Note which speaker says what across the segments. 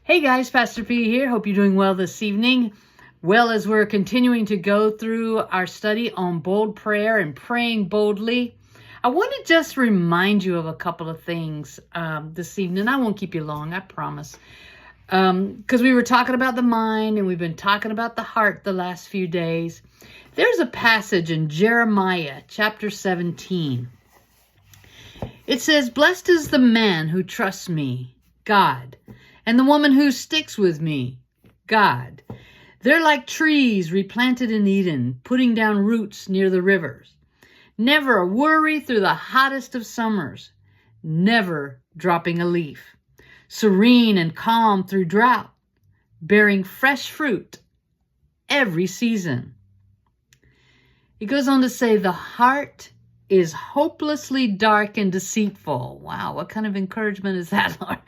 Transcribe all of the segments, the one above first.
Speaker 1: Hey guys, Pastor P here. Hope you're doing well this evening. Well, as we're continuing to go through our study on bold prayer and praying boldly, I want to just remind you of a couple of things this evening. I won't keep you long, I promise. Because we were talking about the mind and we've been talking about the heart the last few days. There's a passage in Jeremiah chapter 17. It says, "Blessed is the man who trusts me, God, and the woman who sticks with me, God. They're like trees replanted in Eden, putting down roots near the rivers. Never a worry through the hottest of summers, never dropping a leaf. Serene and calm through drought, bearing fresh fruit every season." He goes on to say, "The heart is hopelessly dark and deceitful." Wow, what kind of encouragement is that, Lord?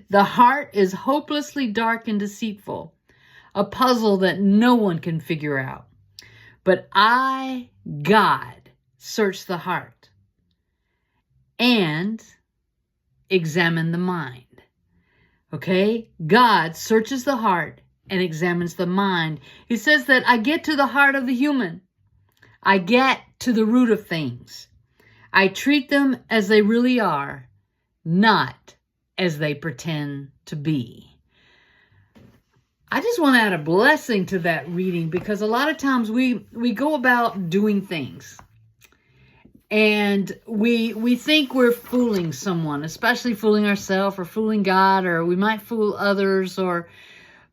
Speaker 1: "The heart is hopelessly dark and deceitful, a puzzle that no one can figure out. But I, God, search the heart and examine the mind." Okay? God searches the heart and examines the mind. He says that I get to the heart of the human. I get to the root of things. I treat them as they really are, not as they pretend to be. I just want to add a blessing to that reading, because a lot of times we go about doing things and we think we're fooling someone, especially fooling ourselves or fooling God, or we might fool others.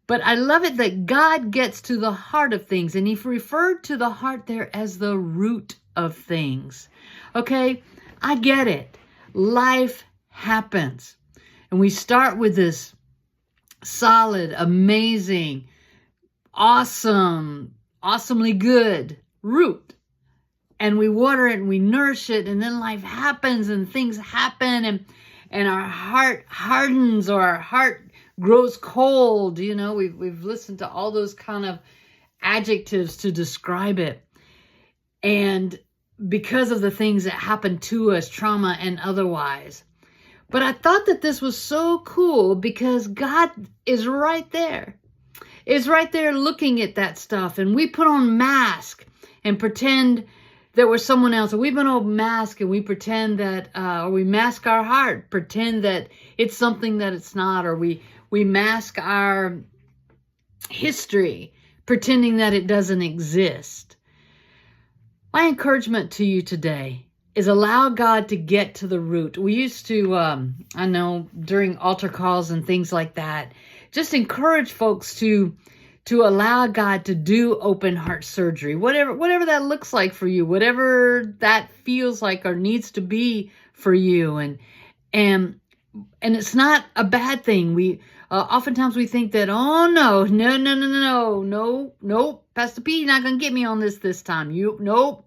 Speaker 1: But I love it that God gets to the heart of things, and he referred to the heart there as the root of things. Okay, I get it. Life happens. And we start with this solid, amazing, awesome, awesomely good root. And we water it and we nourish it, and then life happens and things happen, and our heart hardens, or our heart grows cold. You know, we've listened to all those kind of adjectives to describe it. And because of the things that happen to us, trauma and otherwise. But I thought that this was so cool because God is right there. Is right there looking at that stuff. And we put on mask and pretend that we're someone else. Or we put on mask and we pretend that, or we mask our heart, pretend that it's something that it's not. Or we mask our history, pretending that it doesn't exist. My encouragement to you today is allow God to get to the root. We used to, I know, during altar calls and things like that, just encourage folks to allow God to do open heart surgery, whatever that looks like for you, whatever that feels like or needs to be for you. And it's not a bad thing. We oftentimes we think that, oh no, Pastor P, you're not going to get me on this time. Nope.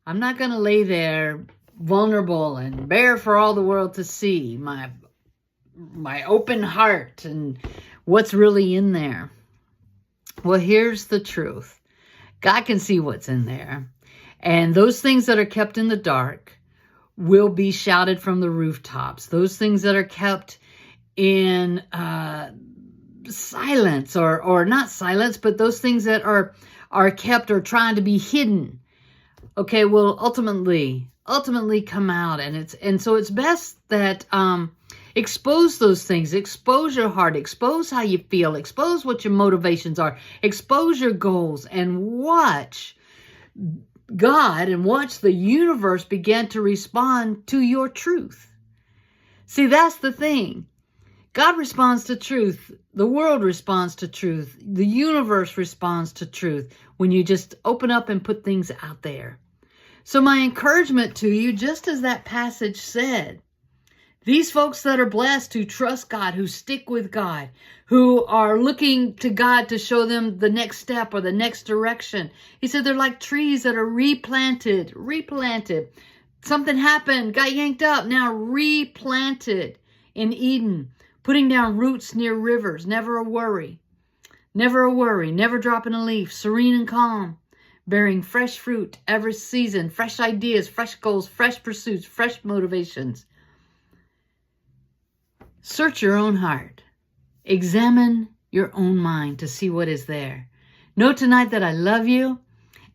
Speaker 1: I'm not going to lay there vulnerable and bare for all the world to see my open heart and what's really in there. Well, here's the truth. God can see what's in there. And those things that are kept in the dark will be shouted from the rooftops. Those things that are kept in silence, or not silence, but those things that are kept or trying to be hidden, okay, will ultimately come out. And so it's best that expose those things, expose your heart, expose how you feel, expose what your motivations are, expose your goals, and watch God and watch the universe begin to respond to your truth. See, that's the thing. God responds to truth. The world responds to truth. The universe responds to truth when you just open up and put things out there. So my encouragement to you, just as that passage said, these folks that are blessed, who trust God, who stick with God, who are looking to God to show them the next step or the next direction. He said they're like trees that are replanted. Something happened, got yanked up, now replanted in Eden, putting down roots near rivers, never a worry, never dropping a leaf, serene and calm, bearing fresh fruit every season, fresh ideas, fresh goals, fresh pursuits, fresh motivations. Search your own heart Examine your own mind to see what is there. Know tonight that I love you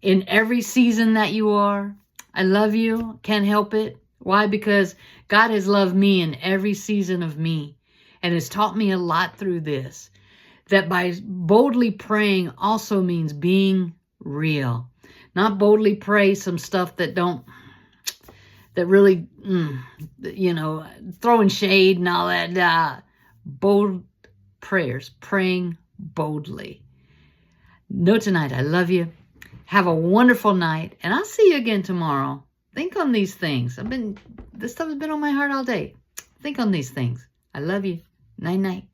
Speaker 1: in every season that you are. I love you. Can't help it. Why? Because God has loved me in every season of me and has taught me a lot through this. That by boldly praying also means being real. Not boldly pray some stuff that really, throwing shade and all that. Bold prayers, praying boldly. Know tonight I love you. Have a wonderful night, and I'll see you again tomorrow. Think on these things. This stuff has been on my heart all day. Think on these things. I love you. Night, night.